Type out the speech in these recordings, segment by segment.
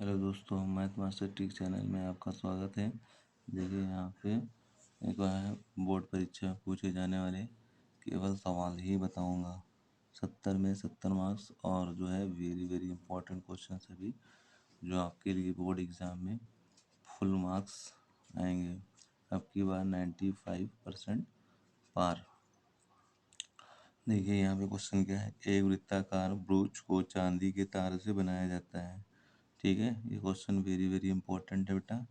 Hello दोस्तों, math master trick channel में आपका स्वागत है। देखिए यहाँ पे एक है बोर्ड परीक्षा में पूछे जाने वाले केवल सवाल ही बताऊंगा। 70 में 70 मार्क्स और जो है वेरी वेरी इंपॉर्टेंट क्वेश्चन सभी जो आपके लिए बोर्ड एग्ज़ाम में फुल मार्क्स आएंगे। अब की बार 95% पार। देखिए यहाँ पे क्वेश्चन क्या है। एक वृत्ताकार ब्रूच को चांदी के तार से बनाया जाता है। ठीक है, ये क्वेश्चन वेरी वेरी इंपॉर्टेंट है बेटा।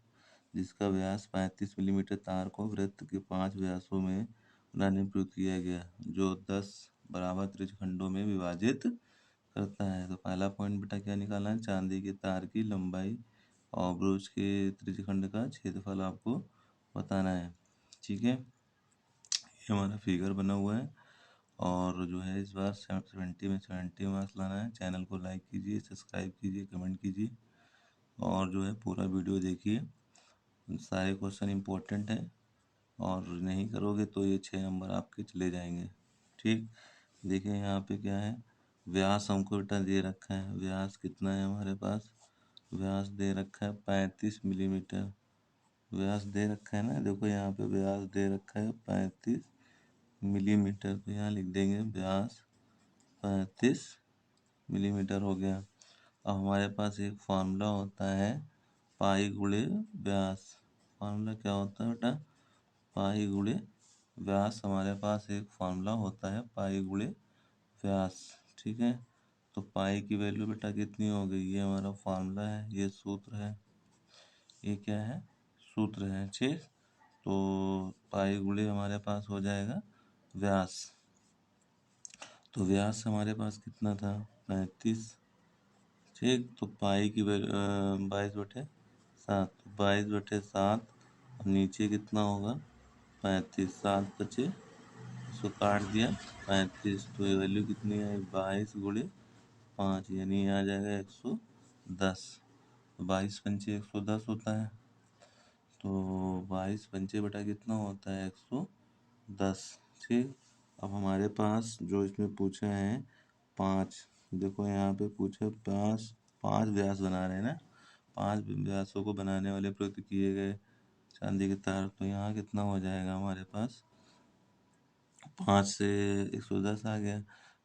जिसका व्यास 35 मिलीमीटर तार को वृत्त के 5 व्यासों में बनाने में प्रयोग किया गया, जो 10 बराबर त्रिज्यखंडों में विभाजित करता है। तो पहला पॉइंट बेटा क्या निकालना है, चांदी के तार की लंबाई और ब्रूच के त्रिज्यखंड का क्षेत्रफल आपको बताना है। ठीक है, ये हमारा फिगर बना हुआ है और जो है इस बार 70 में 70 मार्क्स लाना है। चैनल को लाइक कीजिए, सब्सक्राइब कीजिए, कमेंट कीजिए और जो है पूरा वीडियो देखिए। सारे क्वेश्चन इंपॉर्टेंट हैं और नहीं करोगे तो ये 6 नंबर आपके चले जाएंगे। ठीक, देखिए यहाँ पे क्या है, व्यास हमको बेटा दे रखा है। व्यास कितना है हमारे पास, व्यास दे रखा है 35 मिलीमीटर। व्यास दे रखा है ना, देखो यहाँ पे व्यास दे रखा है 35 मिलीमीटर। तो यहाँ लिख देंगे व्यास 35 मिलीमीटर हो गया। अब हमारे पास एक फार्मूला होता है पाई गुणे व्यास। फार्मूला क्या होता है बेटा, पाई गुणे व्यास। हमारे पास एक फार्मूला होता है पाई गुणे व्यास। ठीक है, तो पाई की वैल्यू बेटा कितनी हो गई, ये हमारा फार्मूला है, ये सूत्र है, ये क्या है, सूत्र है। ठीक, तो पाई गुणे हमारे पास हो जाएगा व्यास। तो व्यास हमारे पास कितना था, 35। ठीक, तो पाई की 22/7, 22/7 और नीचे कितना होगा 35, 7 बचे, इसको काट दिया 35, तो ये वैल्यू कितनी आई 22 × 5, यानी आ जाएगा 110। 22 × 5 110 होता है, तो 22 × 5 बटा कितना होता है 110। ठीक, अब हमारे पास जो इसमें पूछा है 5, देखो यहाँ पे पूछा 5 व्यास बना रहे हैं ना, 5 व्यासों को बनाने वाले प्रयुक्त किए गए चांदी के तार। तो यहाँ कितना हो जाएगा हमारे पास, 5 से 110 आ गया।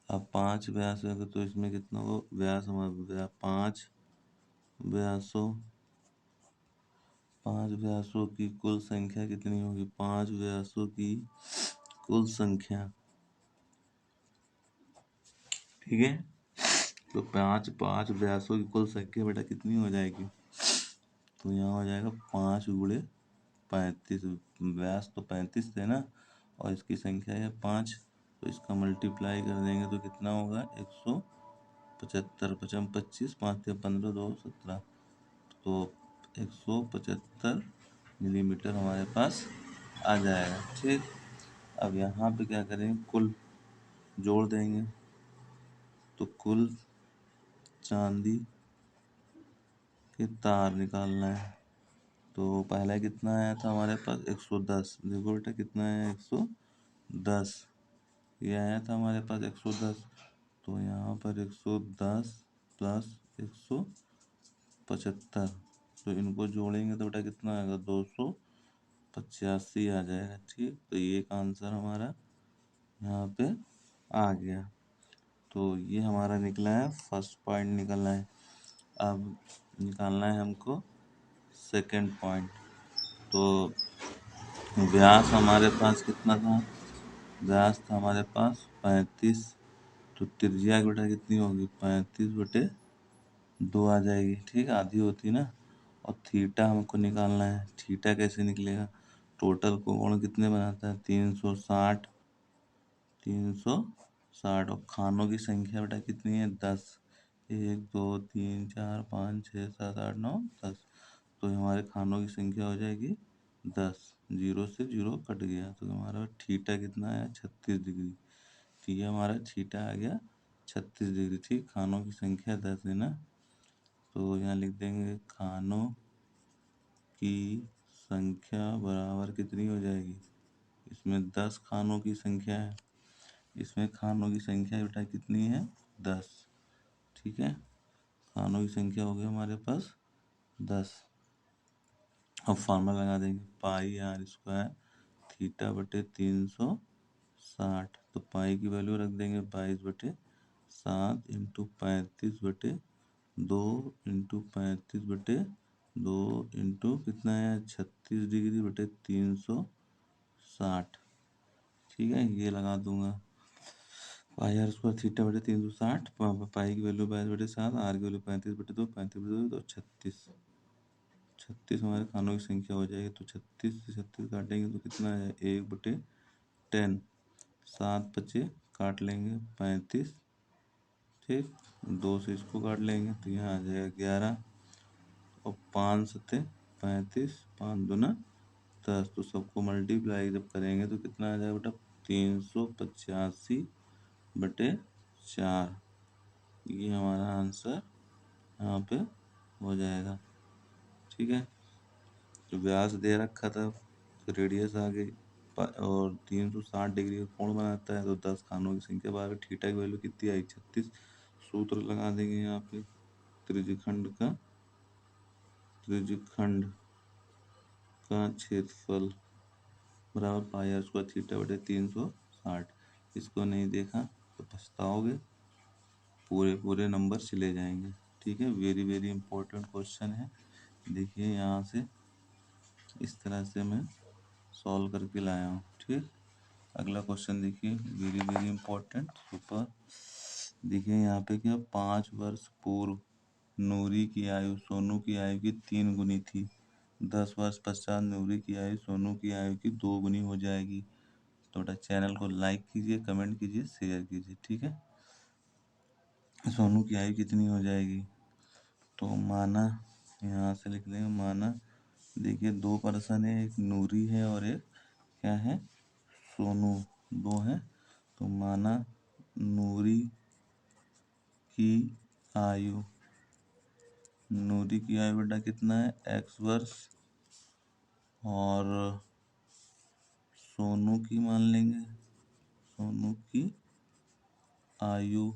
अब 5 व्यास होगा तो इसमें कितना हो व्यास, हमारा 5 व्यासों की कुल संख्या कितनी होगी, 5 व्यासों की कुल संख्या। ठीक है, तो 5 व्यासों की कुल संख्या बेटा कितनी हो जाएगी, तो यहाँ हो जाएगा 5 × 35। व्यास तो 35 थे ना और इसकी संख्या है 5, तो इसका मल्टीप्लाई कर देंगे तो कितना होगा 175। 5 25, 5 15, 2 17, तो 175 मिलीमीटर हमारे पास आ जाएगा। ठीक, अब यहाँ पे क्या करेंगे, कुल जोड़ देंगे, तो कुल चांदी के तार निकालना है। तो पहला कितना आया था हमारे पास 110, देखो बेटा कितना है 110, ये आया था हमारे पास 110। तो यहाँ पर 110 प्लस 175, तो इनको जोड़ेंगे तो बेटा कितना आएगा 285 आ जाएगा। ठीक, तो ये एक आंसर हमारा यहाँ पे आ गया। तो ये हमारा निकला है, फर्स्ट पॉइंट निकलना है। अब निकालना है हमको सेकंड पॉइंट। तो व्यास हमारे पास कितना था, व्यास था हमारे पास 35, तो त्रिज्या बेटा कितनी होगी 35/2 आ जाएगी। ठीक, आधी होती ना। और थीटा हमको निकालना है। थीटा कैसे निकलेगा, टोटल कोण कितने बनाता है 360, 360, और खानों की संख्या बेटा कितनी है 10, 1 2 3 4 5 6 7 8 9 10, तो हमारे खानों की संख्या हो जाएगी 10। 0 से 0 कट गया, तो हमारा थीटा कितना आया 36 डिग्री। तो ये हमारा थीटा आ गया 36 डिग्री। ठीक, खानों की संख्या 10 है ना, तो यहाँ लिख देंगे खानों की संख्या बराबर कितनी हो जाएगी, इसमें 10 खानों की संख्या है, इसमें खानों की संख्या बेटा कितनी है 10। ठीक है, खानों की संख्या हो गई हमारे पास 10। अब फार्मूला लगा देंगे, पाई आर स्क्वायर थीटा बटे 360। तो पाई की वैल्यू रख देंगे 22/7 इंटू 35/2 इंटू 35/2 इंटू कितना है 36 डिग्री बटे 360। ठीक है, ये लगा दूंगा। पाई आर स्क्वायर थीटा बटे 360, पाई की वैल्यू 22/7, आर की वैल्यू 35/2, 35/2 तो 36। 36 हमारे खानों की संख्या हो जाएगी। तो 36 से 36 काटेंगे तो कितना है 1/10। 7 बचे काट लेंगे 35। ठीक, 2 से इसको काट लेंगे तो यहाँ आ जाएगा 11। और 5 सत्ते 35, 5 दूना 10। तो सबको मल्टीप्लाई जब करेंगे तो कितना आ जाएगा बेटा 385/4। ये हमारा आंसर यहाँ पे हो जाएगा। ठीक है, तो व्यास दे रखा था तो रेडियस आ गई, और 360 डिग्री का कोण बनाता है तो 10 खानों की संख्या बाहर। थीटा की वैल्यू कितनी आई 36। सूत्र लगा देंगे यहाँ पे, त्रिज्यखंड का क्षेत्रफल बराबर पाई आर स्क्वायर थीटा बटे 360। इसको नहीं देखा तो पछताओगे, पूरे पूरे नंबर चले जाएंगे। ठीक है, वेरी वेरी इंपॉर्टेंट क्वेश्चन है। देखिए यहाँ से इस तरह से मैं सॉल्व करके लाया हूँ। ठीक, अगला क्वेश्चन देखिए, वेरी वेरी इंपॉर्टेंट सुपर। देखिए यहाँ पे क्या, 5 वर्ष पूर्व नूरी की आयु सोनू की आयु की 3 गुनी थी। 10 वर्ष पश्चात नूरी की आयु सोनू की आयु की 2 गुनी हो जाएगी। तो बेटा चैनल को लाइक कीजिए, कमेंट कीजिए, शेयर कीजिए। ठीक है, सोनू की आयु कितनी हो जाएगी? तो माना, यहाँ से लिख लेंगे माना। देखिए 2 पर्सन है, एक नूरी है और एक क्या है सोनू, 2 है। तो माना नूरी की आयु, नूरी की आयु बेटा कितना है x वर्ष, और सोनू की मान लेंगे, सोनू की आयु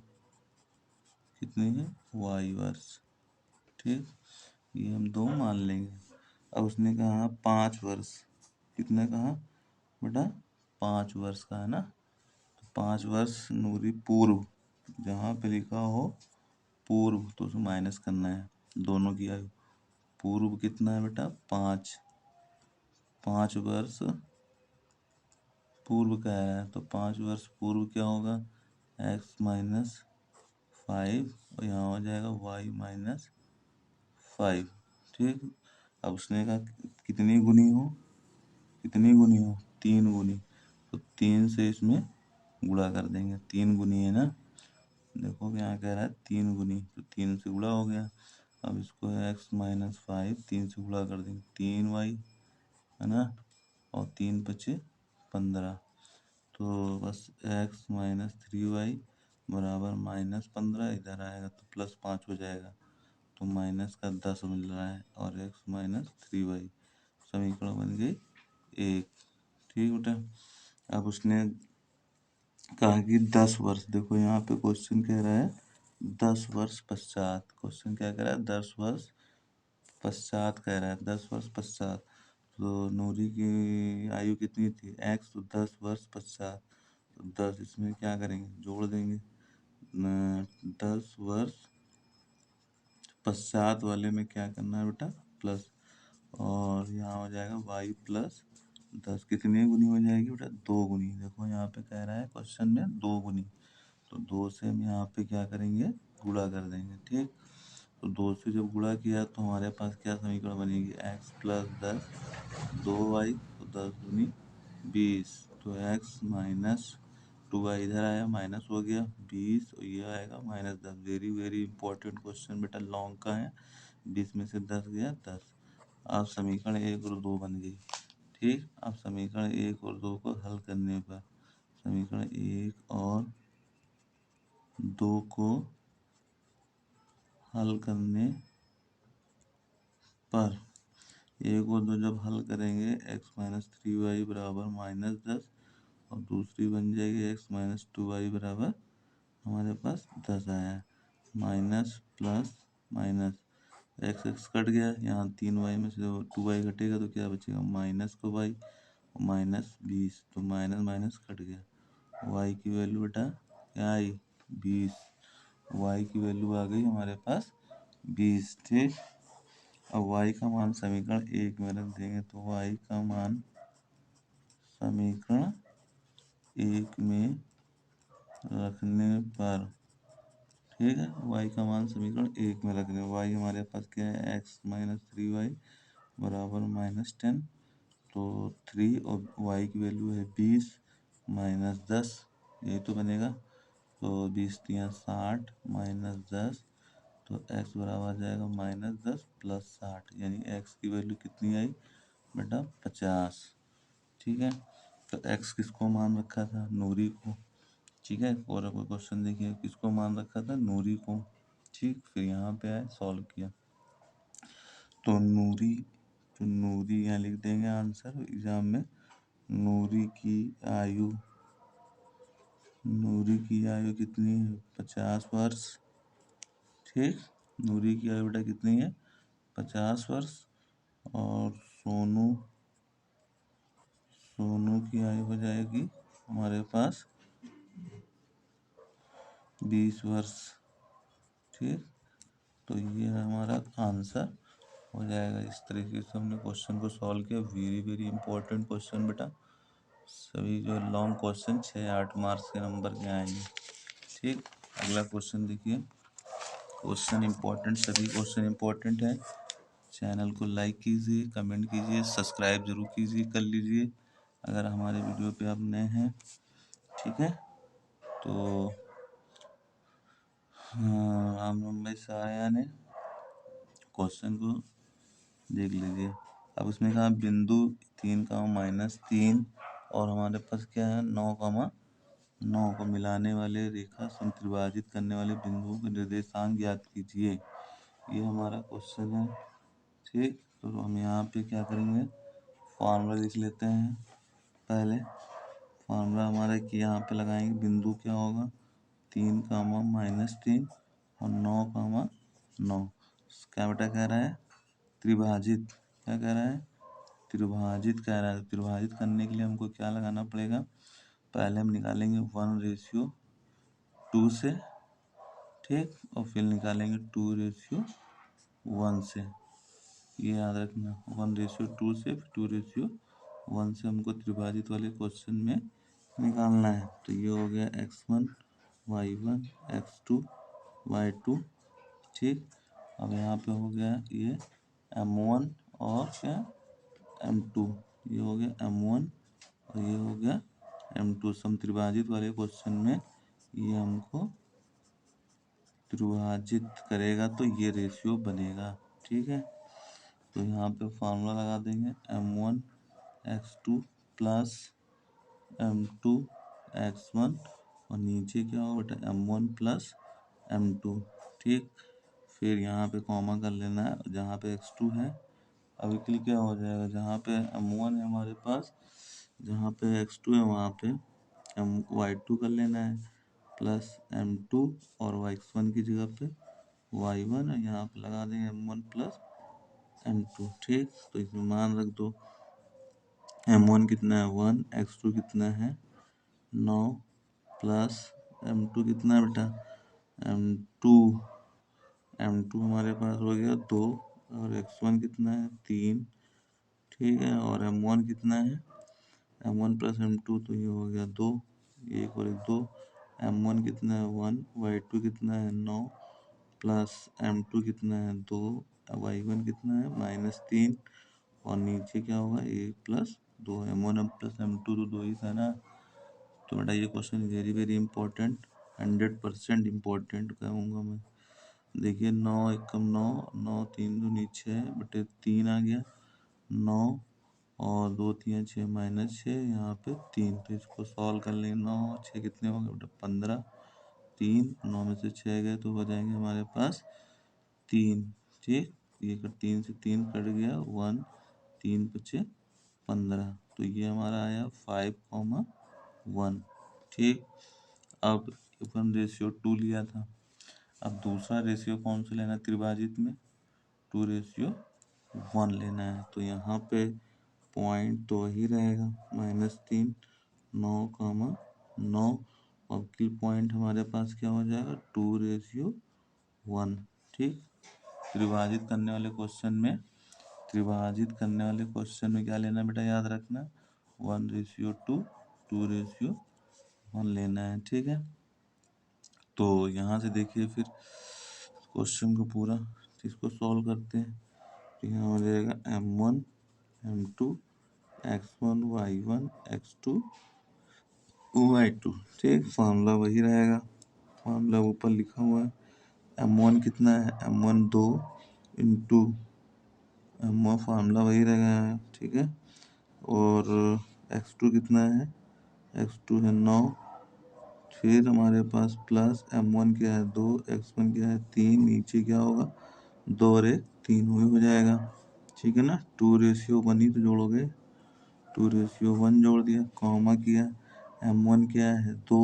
कितनी है y वर्ष। ठीक, ये हम 2 मान लेंगे। अब उसने कहा 5 वर्ष, कितने कहा बेटा 5 वर्ष का है ना। तो 5 वर्ष नूरी पूर्व, जहाँ पे लिखा हो पूर्व तो उसे माइनस करना है दोनों की आयु। पूर्व कितना है बेटा 5, 5 वर्ष पूर्व का है तो 5 वर्ष पूर्व क्या होगा x-5, और यहाँ हो जाएगा y-5। ठीक, अब उसने कहा कितनी गुनी हो, कितनी गुनी हो 3 गुनी। तो 3 से इसमें गुणा कर देंगे, 3 गुनी है ना। देखो यहाँ कह रहा है 3 गुनी, तो 3 से गुणा हो गया। अब इसको x-5 3 से गुणा कर देंगे, 3y है ना, और 3 बचे 15। तो बस x-3y बराबर -15, इधर आएगा तो +5 हो जाएगा। तो माइनस का 10 मिल रहा है, और x-3y समीकरण बन गई 1। ठीक बेटा, अब उसने कहा कि 10 वर्ष, देखो यहाँ पे क्वेश्चन कह रहा है 10 वर्ष पश्चात। क्वेश्चन क्या कह रहा है 10 वर्ष पश्चात कह रहा है, 10 वर्ष पश्चात। तो नूरी की आयु कितनी थी x, तो 10 वर्ष पश्चात। तो 10 इसमें क्या करेंगे जोड़ देंगे, 10 वर्ष पश्चात वाले में क्या करना है बेटा प्लस, और यहाँ हो जाएगा y+10 कितनी गुनी हो जाएगी बेटा 2 गुनी। देखो यहाँ पे कह रहा है क्वेश्चन में 2 गुनी, तो 2 से हम यहाँ पे क्या करेंगे गुणा कर देंगे। ठीक, तो 2 से जब गुणा किया तो हमारे पास क्या समीकरण बनेगी x+10 2y, तो 10 दूनी 20। तो x-2y इधर आया माइनस हो गया 20, और ये आएगा -10। वेरी वेरी इंपॉर्टेंट क्वेश्चन बेटा, लॉन्ग का है। 20 में से 10 गया 10। अब समीकरण 1 और 2 बन गई। ठीक, अब समीकरण 1 और 2 को हल करने पर, समीकरण 1 और 2 को हल करने पर, 1 और 2 जब हल करेंगे x-3y बराबर -10, और दूसरी बन जाएगी x-2y बराबर, हमारे पास 10 आया, minus plus minus, x x cut गया, यहाँ 3y में से 2y घटेगा तो क्या बचेगा, माइनस का y, माइनस 20, तो माइनस माइनस कट गया। y की वैल्यू बेटा क्या आई, 20। y की वैल्यू आ गई हमारे पास 20। ठीक, अब y का मान समीकरण 1 में रख देंगे, तो y का मान समीकरण 1 में रखने पर, ठीक है, y का मान समीकरण 1 में रख दें। y हमारे पास क्या है, x माइनस 3y बराबर -10। तो 3 और y की वैल्यू है 20 माइनस 10, यही तो बनेगा। तो 20 × 3 = 60 माइनस 10, तो x बराबर आ जाएगा -10 + 60, यानी x की वैल्यू कितनी आई बेटा, 50। ठीक है, तो x किसको मान रखा था, नूरी को। ठीक है, और कोई क्वेश्चन देखिए, किसको मान रखा था, नूरी को। ठीक, फिर यहाँ पे आए सॉल्व किया, तो नूरी यहाँ लिख देंगे आंसर एग्जाम में। नूरी की आयु कितनी है, 50 वर्ष। ठीक, नूरी की आयु बेटा कितनी है, 50 वर्ष। और सोनू की आयु हो जाएगी हमारे पास 20 वर्ष। ठीक, तो ये हमारा आंसर हो जाएगा। इस तरीके से हमने क्वेश्चन को सॉल्व किया। वेरी वेरी इंपॉर्टेंट क्वेश्चन बेटा, सभी जो लॉन्ग क्वेश्चन 6-8 मार्क्स के नंबर के आएंगे। ठीक, अगला क्वेश्चन देखिए। क्वेश्चन इंपॉर्टेंट, सभी क्वेश्चन इंपॉर्टेंट है। चैनल को लाइक कीजिए, कमेंट कीजिए, सब्सक्राइब जरूर कीजिए, कर लीजिए अगर हमारे वीडियो पे आप नए हैं। ठीक है, तो राम मुंबई से आया ने क्वेश्चन को देख लीजिए। अब उसमें कहा बिंदु 3, और हमारे पास क्या है 9, को मिलाने वाले रेखा समत्रिभाजित करने वाले बिंदुओं के निर्देशांक ज्ञात कीजिए, ये हमारा क्वेश्चन है। ठीक, तो हम यहाँ पे क्या करेंगे, फॉर्मूला लिख लेते हैं। पहले फॉर्मूला हमारा कि यहाँ पे लगाएंगे, बिंदु क्या होगा 3, -3 और 9, क्या बेटा कह रहा है, त्रिभाजित, क्या कह रहा है, त्रिभाजित कह रहा है। त्रिभाजित करने के लिए हमको क्या लगाना पड़ेगा, पहले हम निकालेंगे 1:2 से। ठीक, और फिर निकालेंगे 2:1 से। ये याद रखना, 1:2 से 2:1 से हमको त्रिभाजित वाले क्वेश्चन में निकालना है। तो ये हो गया x1 y1 x2 y2। ठीक, अब यहाँ पे हो गया ये m1 और क्या m2, ये हो गया m1 और ये हो गया m2। सम त्रिभाजित वाले क्वेश्चन में ये हमको त्रिभाजित करेगा तो ये रेशियो बनेगा। ठीक है, तो यहाँ पे फॉर्मूला लगा देंगे, m1 x2 plus m2 x1, और नीचे क्या होगा बेटा m1 प्लस m2। ठीक, फिर यहाँ पे कॉमा कर लेना है जहाँ पे x2 है। अभी के लिए क्या हो जाएगा, जहाँ पे m1 है हमारे पास, जहाँ पे x2 है वहाँ पे y2 कर लेना है, प्लस m2 और x1 की जगह पे y1, और यहाँ पे लगा देंगे m1 प्लस m2। ठीक, तो इसमें मान रख दो, m1 कितना है 1, x2 कितना है 9, प्लस m2 कितना है बेटा m2 हमारे पास हो गया 2, और x1 कितना है 3। ठीक है, और m1 कितना है m1 प्लस m2, तो ये हो गया 2, 1 और 1 2। m1 कितना है 1, y2 कितना है 9, प्लस m2 कितना है 2, y1 कितना है -3, और नीचे क्या होगा 1 प्लस 2। m1 प्लस m2 तो 2 ही था ना। तो बेटा ये question very very important, 100% important कहूँगा मैं। देखिए 9 एकम 9, 9 3 दूनी 6 बटे 3 आ गया 9, और 2 3 6 -6, यहाँ पे 3। तो इसको सॉल्व कर लेंगे, 9 और 6 कितने हो गए बेटा 15, 3 9 में से 6 गए तो हो जाएंगे हमारे पास 3। ठीक, ये 3 से 3 कट गया 1, 3 बचे 15, तो ये हमारा आया 5,1। ठीक, अब अपन रेशियो 2 लिया था, अब दूसरा रेशियो कौन सा लेना त्रिभाजित में, 2:1 लेना है। तो यहाँ पे पॉइंट तो वही रहेगा -3, 9, और किल पॉइंट हमारे पास क्या हो जाएगा 2:1। ठीक। त्रिभाजित करने वाले क्वेश्चन में क्या लेना बेटा, याद रखना 1:2, 2:1 लेना है। ठीक है। तो यहाँ से देखिए फिर क्वेश्चन को पूरा इसको सॉल्व करते हैं। तो यहाँ हो जाएगा M1 M2 X1 Y1 X2 Y2। ठीक। फॉर्मूला वही रहेगा, फॉर्मूला ऊपर लिखा हुआ है। M1 कितना है, M1 2 इंटू M1 फार्मूला वही रहेगा। ठीक है। और X2 कितना है, X2 है 9, फिर हमारे पास प्लस M1 क्या है 2, X1 क्या है 3, नीचे क्या होगा 2 और 1 3 हो जाएगा। ठीक है ना। 2:1 ही तो जोड़ोगे, 2:1 जोड़ दिया, कॉमा किया, M1 क्या है 2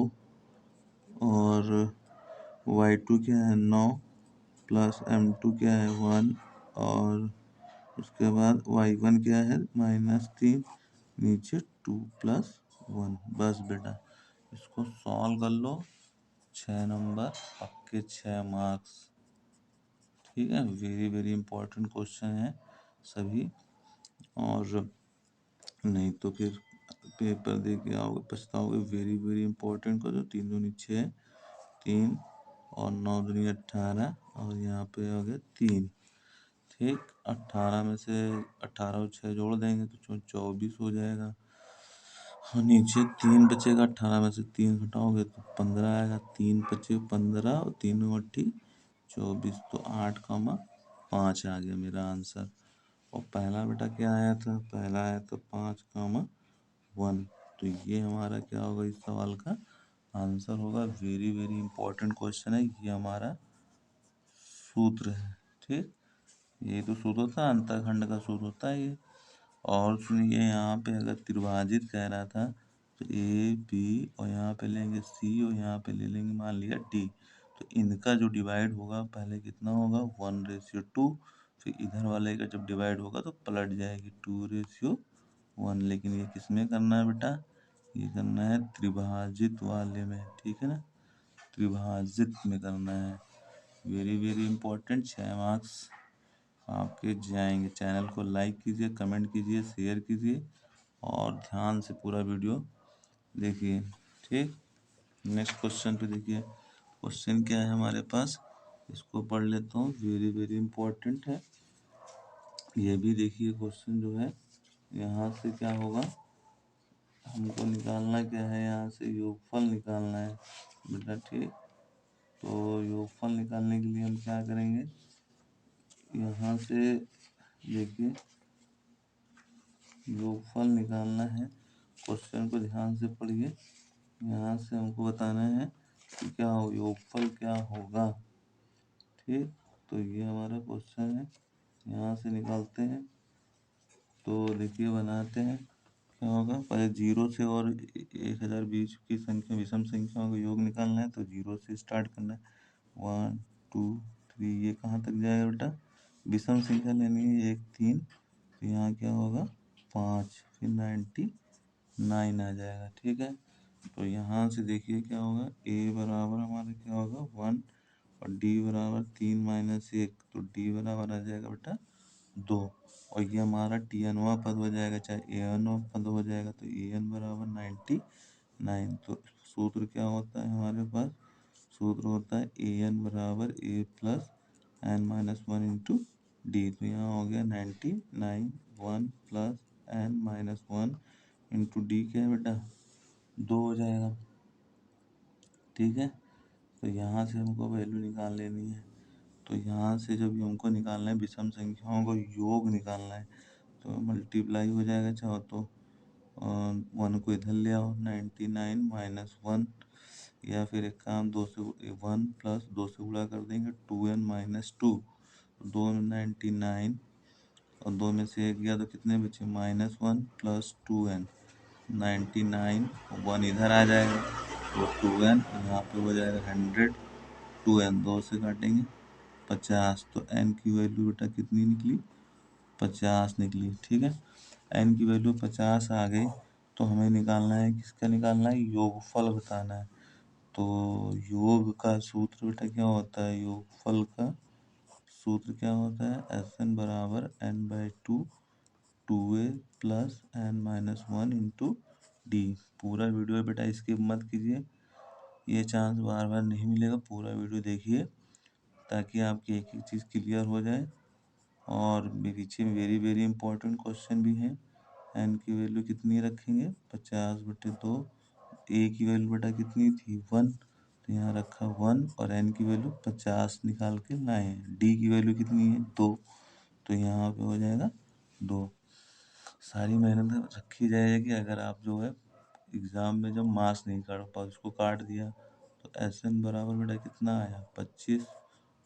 और Y2 क्या है 9 प्लस M2 क्या है 1 और उसके बाद Y1 क्या है -3, नीचे 2 + 1। बस बेटा इसको सॉल्व कर लो, 6 नंबर पक्के, 6 मार्क्स। ठीक है। वेरी वेरी इंपॉर्टेंट क्वेश्चन है सभी, और नहीं तो फिर पेपर दे के आओगे पछताओगे। वेरी वेरी इंपॉर्टेंट का जो 3 दूनी 6, 3 और 9 दूनी 18 और यहाँ पे हो गया 3। ठीक। 18 में से 18 और 6 जोड़ देंगे तो 24 हो जाएगा, और नीचे 3 बचेगा। 18 में से 3 घटाओगे तो 15 आएगा, 3 बचे 15 और 3 × 24, तो 8,5 आ गया मेरा आंसर। और पहला बेटा क्या आया था, पहला आया था 5,1। तो ये हमारा क्या होगा, इस सवाल का आंसर होगा। वेरी वेरी इंपॉर्टेंट क्वेश्चन है, ये हमारा सूत्र है। ठीक। ये तो सूत्र होता है, अंतःखंड का सूत्र होता है ये। और सुनिए यहाँ पे अगर त्रिभाजित कह रहा था तो ए बी और यहाँ पे लेंगे सी और यहाँ पे ले लेंगे मान लिया डी। तो इनका जो डिवाइड होगा पहले कितना होगा 1:2, फिर इधर वाले का जब डिवाइड होगा तो पलट जाएगी 2:1। लेकिन ये किस में करना है बेटा, ये करना है त्रिभाजित वाले में। ठीक है ना, त्रिभाजित में करना है। वेरी वेरी इंपॉर्टेंट, 6 मार्क्स आपके जाएंगे। चैनल को लाइक कीजिए, कमेंट कीजिए, शेयर कीजिए और ध्यान से पूरा वीडियो देखिए। ठीक। नेक्स्ट क्वेश्चन पे देखिए, क्वेश्चन क्या है हमारे पास, इसको पढ़ लेता हूँ। वेरी वेरी इंपॉर्टेंट है ये भी। देखिए क्वेश्चन जो है, यहाँ से क्या होगा, हमको निकालना क्या है, यहाँ से योगफल निकालना है बेटा। ठीक। तो योगफल निकालने के लिए हम क्या करेंगे, यहाँ से देखिए योगफल निकालना है। क्वेश्चन को ध्यान से पढ़िए, यहाँ से हमको बताना है कि क्या हो, योगफल क्या होगा। ठीक। तो ये हमारा क्वेश्चन है, यहाँ से निकालते हैं। तो देखिए बनाते हैं, क्या होगा, पहले 0 से और 1020 की संख्या विषम संख्याओं का योग निकालना है। तो 0 से स्टार्ट करना है, 1 2 3, ये कहाँ तक जाएगा बेटा, विषम संख्या लेनी है 1 3, तो यहाँ क्या होगा 5, फिर 99 आ जाएगा। ठीक है। तो यहाँ से देखिए क्या होगा, a बराबर हमारा क्या होगा 1 और d बराबर 3 - 1, तो d बराबर आ जाएगा बेटा 2। और ये हमारा tnवा पद हो जाएगा, चाहे anवा पद हो जाएगा। तो an बराबर 99। तो सूत्र क्या होता है हमारे पास, सूत्र होता है an बराबर a plus n-1 into D. तो यहाँ हो गया 99, 1 प्लस n-1 इंटू डी क्या है बेटा 2 हो जाएगा। ठीक है। तो यहाँ से हमको वैल्यू निकाल लेनी है। तो यहाँ से जब हमको निकालना है विषम संख्याओं को योग निकालना है, तो मल्टीप्लाई हो जाएगा, चाहो तो 1 को इधर ले आओ 99 - 1, या फिर एक काम 2 से 1 प्लस 2 से गुणा कर देंगे 2n - 2। 2 में 99 और 2 में से 1 गया तो कितने बचे -1 प्लस 2n, 99, 1 इधर आ जाएगा तो 2n, यहाँ पे हो जाएगा 100, 2n 2 से काटेंगे 50, तो n की वैल्यू बेटा कितनी निकली? 50 निकली। ठीक है, n की वैल्यू 50 आ गई, तो हमें निकालना है, किसका निकालना है? योगफल बताना है। तो योग का सूत्र बेटा क्या होता है? योगफल का सूत्र क्या होता है? एस एन बराबर n/2 2a plus n-1 into D. पूरा वीडियो बेटा स्किप मत कीजिए, ये चांस बार बार नहीं मिलेगा, पूरा वीडियो देखिए ताकि आपकी एक एक चीज़ क्लियर हो जाए। और पीछे वेरी वेरी इंपॉर्टेंट क्वेश्चन भी हैं। एन की वैल्यू कितनी रखेंगे? 50/2। ए की वैल्यू बेटा कितनी थी? 1, तो यहाँ रखा 1 और एन की वैल्यू 50 निकाल के लाए हैं। डी की वैल्यू कितनी है? 2, तो यहाँ पे हो जाएगा 2। सारी मेहनत रखी जाएगी। अगर आप जो है एग्ज़ाम में जब मार्क्स नहीं काट पाए, उसको काट दिया, तो एस एन बराबर बेटा कितना आया? 25,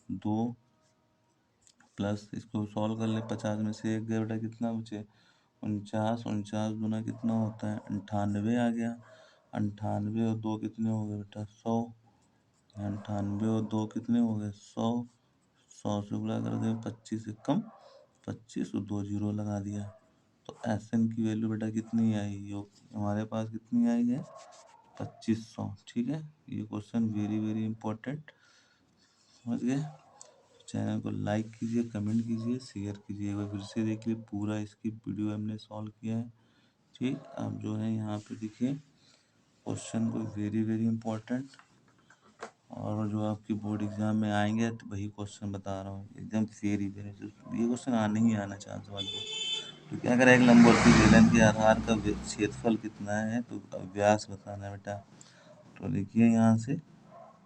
2 प्लस इसको सॉल्व कर ले, 50 में से 1 गया बेटा, कितना बचे? 49। 49 दूना कितना होता है? 98 आ गया। 98 और 2 कितने हो गए बेटा? 100। 98 और 2 कितने हो गए? 100। 100 से गुणा कर दे, 25 से कम 25 और 2 जीरो लगा दिया। तो एस एन की वैल्यू बेटा कितनी आई? योग हमारे पास कितनी आई है? 2500। ठीक है, ये क्वेश्चन वेरी वेरी इंपॉर्टेंट, समझ गए? चैनल को लाइक कीजिए, कमेंट कीजिए, शेयर कीजिए। एक बार फिर से देखिए, पूरा इसकी वीडियो हमने सॉल्व किया है। ठीक, अब जो है यहाँ पे देखिए क्वेश्चन को वेरी वेरी इंपॉर्टेंट, और जो आपकी बोर्ड एग्जाम में आएंगे तो वही क्वेश्चन बता रहा हूँ, एकदम वेरी वेरी, ये क्वेश्चन आने ही आना चांस वाले। तो क्या करें? एक लंबवर्ती बेलन के आधार का क्षेत्रफल कितना है? तो व्यास बताना है बेटा। तो देखिए यहाँ से,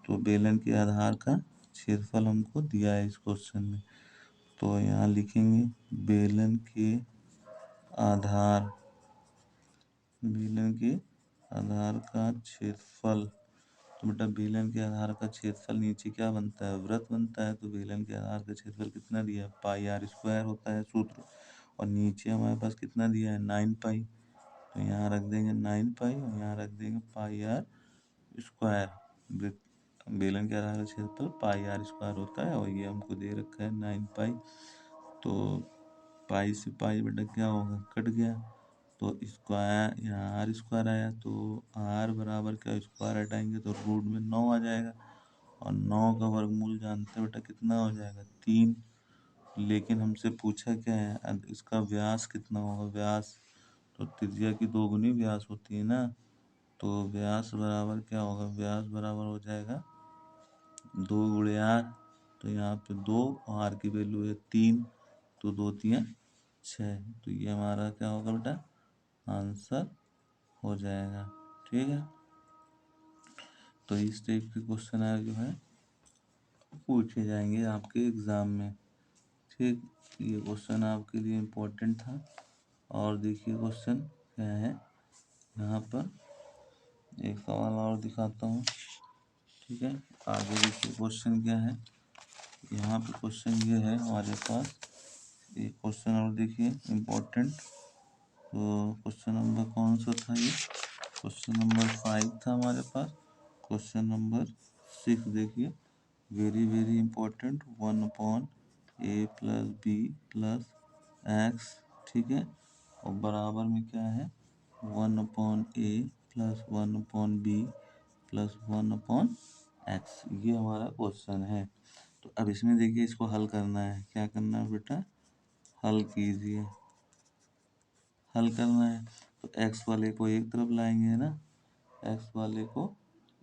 तो बेलन के आधार का क्षेत्रफल हमको दिया है इस क्वेश्चन में। तो यहाँ लिखेंगे बेलन के आधार, बेलन के आधार का क्षेत्रफल। तो बेटा बेलन के आधार का क्षेत्रफल नीचे क्या बनता है? वृत्त बनता है। तो बेलन के आधार का क्षेत्रफल कितना दिया है? पाई आर स्क्वायर होता है सूत्र। और नीचे हमारे पास कितना दिया है? 9 पाई। तो यहाँ रख देंगे 9 पाई और यहाँ रख देंगे पाई आर स्क्वायर। बेलन के आधार का क्षेत्रफल पाई आर स्क्वायर होता है, और ये हमको दे रखा है 9 पाई। तो पाई से पाई बेटा क्या होगा? कट गया। तो स्क्वायर, यहाँ आर स्क्वायर आया, तो आर बराबर क्या? स्क्वायर हटाएंगे तो रूट में 9 आ जाएगा। और 9 का वर्गमूल जानते हो बेटा कितना हो जाएगा? 3। लेकिन हमसे पूछा क्या है? इसका व्यास कितना होगा? व्यास तो त्रिज्या की 2 गुनी व्यास होती है ना। तो व्यास बराबर क्या होगा? व्यास बराबर हो जाएगा 2 गुणे आर। तो यहाँ पे 2, आर की वैल्यू है 3, तो 2 3 6। तो ये हमारा क्या होगा बेटा? आंसर हो जाएगा। ठीक है, तो इस टाइप के क्वेश्चन है जो है पूछे जाएंगे आपके एग्जाम में। ठीक, ये क्वेश्चन आपके लिए इम्पोर्टेंट था। और देखिए क्वेश्चन क्या है, यहाँ पर एक सवाल और दिखाता हूँ। ठीक है, आगे देखिए क्वेश्चन क्या है। यहाँ पे क्वेश्चन ये है हमारे पास, एक क्वेश्चन और देखिए इम्पोर्टेंट। तो क्वेश्चन नंबर कौन सा था ये? क्वेश्चन नंबर 5 था हमारे पास। क्वेश्चन नंबर 6 देखिए, वेरी वेरी इंपॉर्टेंट। 1/a+b+x, ठीक है, और बराबर में क्या है? 1/a+1/b+1/x, ये हमारा क्वेश्चन है। तो अब इसमें देखिए, इसको हल करना है। क्या करना है बेटा? हल कीजिए, हल करना है। तो एक्स वाले को एक तरफ लाएंगे ना, एक्स वाले को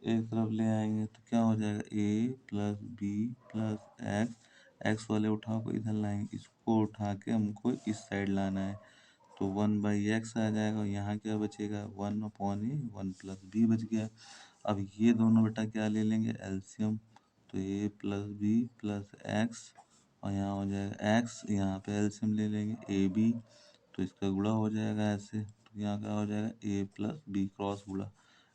एक तरफ ले आएंगे तो क्या हो जाएगा? a+b+x। एक्स वाले उठा को इधर लाएंगे, इसको उठा के हमको इस साइड लाना है। तो 1/x आ जाएगा, और यहाँ क्या बचेगा? 1/a, 1+b बच गया। अब ये दोनों बेटा क्या ले लेंगे? एलसीएम। तो a+b+x, और यहाँ हो जाएगा x, यहाँ पे एलसीएम ले लेंगे ab, तो इसका गुणा हो जाएगा ऐसे। तो यहाँ क्या हो जाएगा? a+b क्रॉस गुणा।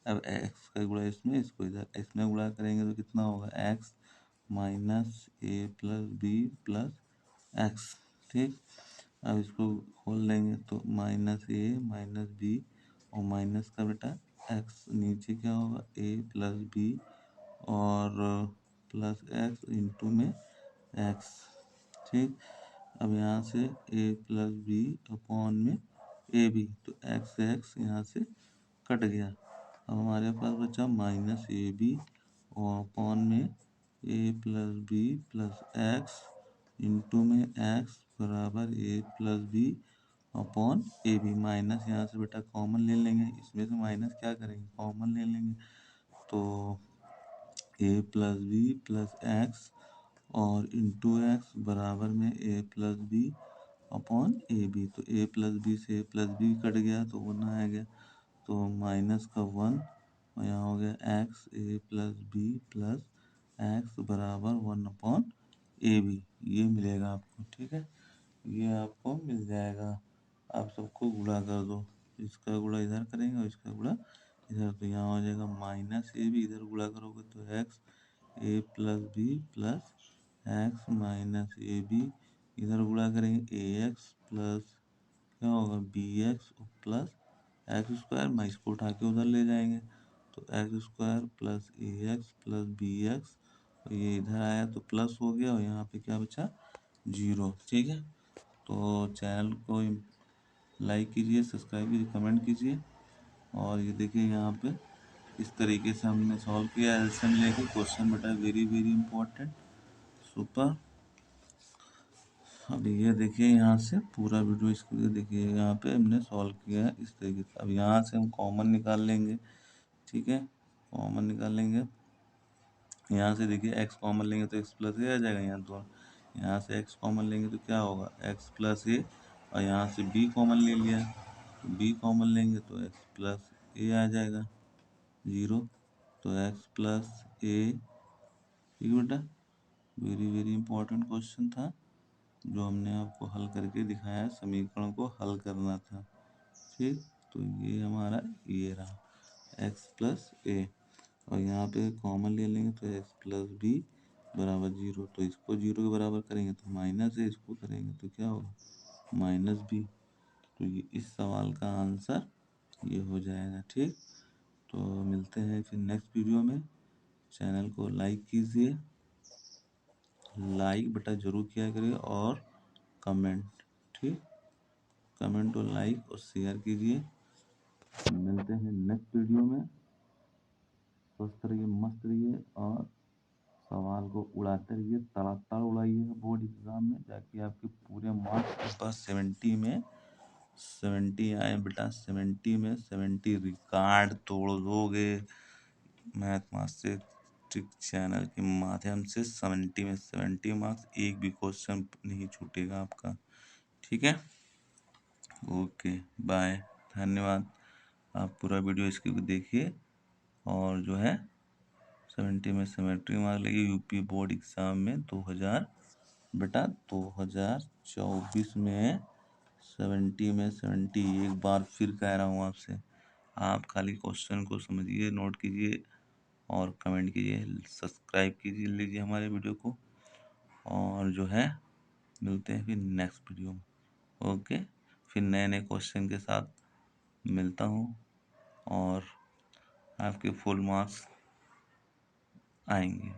अब x का गुणा इसमें, इसको इधर इसमें गुणा करेंगे तो कितना होगा? x minus a+b+x। ठीक, अब इसको खोल लेंगे तो -a -b, और माइनस का बेटा x, नीचे क्या होगा? a+b और +x इंटू में एक्स। ठीक, अब यहाँ से ए प्लस बी अपॉन में ए बी, तो एक्स एक्स यहाँ से कट गया। अब हमारे पास बचा माइनस ए बी और अपॉन में A plus B plus X into में एक्स बराबर A plus B upon A B. Minus यहाँ से बेटा कॉमन ले लेंगे, इसमें से माइनस क्या करेंगे, कॉमन ले लेंगे। तो A plus B plus X और इंटू एक्स बराबर में A plus B upon A B. तो ए प्लस बी से ए प्लस बी कट गया तो 1 आ गया, तो माइनस का 1 और यहाँ हो गया x A plus B plus x बराबर 1 अपॉन ए बी। ये मिलेगा आपको, ठीक है, ये आपको मिल जाएगा। आप सबको गुणा कर दो, इसका गुणा इधर करेंगे और इसका गुणा इधर, तो यहाँ हो जाएगा माइनस ए बी, इधर गुणा करोगे तो X A plus B plus X minus A B, इधर गुणा करेंगे ए एक्स प्लस क्या होगा B X plus X square, मैं इसको उठा के उधर ले जाएंगे तो X square plus A X plus B X, और ये इधर आया तो प्लस हो गया और यहाँ पे क्या बचा, 0। ठीक है, तो चैनल को लाइक कीजिए, सब्सक्राइब कीजिए, कमेंट कीजिए। और ये देखिए यहाँ पे इस तरीके से हमने सॉल्व किया एल्शियम लेके क्वेश्चन, बेटा वेरी वेरी इंपॉर्टेंट, सुपर। अब ये देखिए यहाँ से पूरा वीडियो इसको देखिए, यहाँ पे हमने सॉल्व किया है इस तरीके से। अब यहाँ से हम कॉमन निकाल लेंगे, ठीक है, कॉमन निकाल लेंगे। यहाँ से देखिए एक्स कॉमन लेंगे तो एक्स प्लस ए आ जाएगा, यहाँ तो यहाँ से एक्स कॉमन लेंगे तो क्या होगा एक्स प्लस ए, और यहाँ से बी कॉमन ले लिया तो बी कॉमन लेंगे तो एक्स प्लस ए आ जाएगा 0, तो एक्स प्लस ए। ठीक है बेटा, वेरी वेरी इंपॉर्टेंट क्वेश्चन था जो हमने आपको हल करके दिखाया, समीकरण को हल करना था। ठीक, तो ये हमारा ये रहा एक्स प्लस ए, और यहाँ पे कॉमन ले लेंगे तो एक्स प्लस बी बराबर 0, तो इसको 0 के बराबर करेंगे तो माइनस है, इसको करेंगे तो क्या होगा माइनस बी। तो ये इस सवाल का आंसर ये हो जाएगा। ठीक, तो मिलते हैं फिर नेक्स्ट वीडियो में। चैनल को लाइक कीजिए, लाइक बेटा जरूर किया करिए, और कमेंट, ठीक, कमेंट और लाइक और शेयर कीजिए। मिलते हैं नेक्स्ट वीडियो में, स्वस्थ रहिए, मस्त रहिए, और सवाल को उड़ाते रहिए, तड़ातड़ उड़ाइएगा बोर्ड एग्जाम में ताकि आपके पूरे मार्क्स बस 70 में 70 आए बेटा, 70 में 70 रिकॉर्ड तोड़ दोगे। मैथ मास्टर ट्रिक चैनल के माध्यम से 70 में 70 मार्क्स, एक भी क्वेश्चन नहीं छूटेगा आपका। ठीक है, ओके, बाय, धन्यवाद। आप पूरा वीडियो इसके देखिए, और जो है 70 में 70 मार्क लगे यूपी बोर्ड एग्जाम में 2000 बेटा 2024 में 70 में 70। एक बार फिर कह रहा हूँ आपसे, आप खाली क्वेश्चन को समझिए, नोट कीजिए और कमेंट कीजिए, सब्सक्राइब कीजिए लीजिए हमारे वीडियो को, और जो है मिलते हैं फिर नेक्स्ट वीडियो में। ओके, फिर नए नए क्वेश्चन के साथ मिलता हूँ, और आपके फुल मार्क्स आएंगे।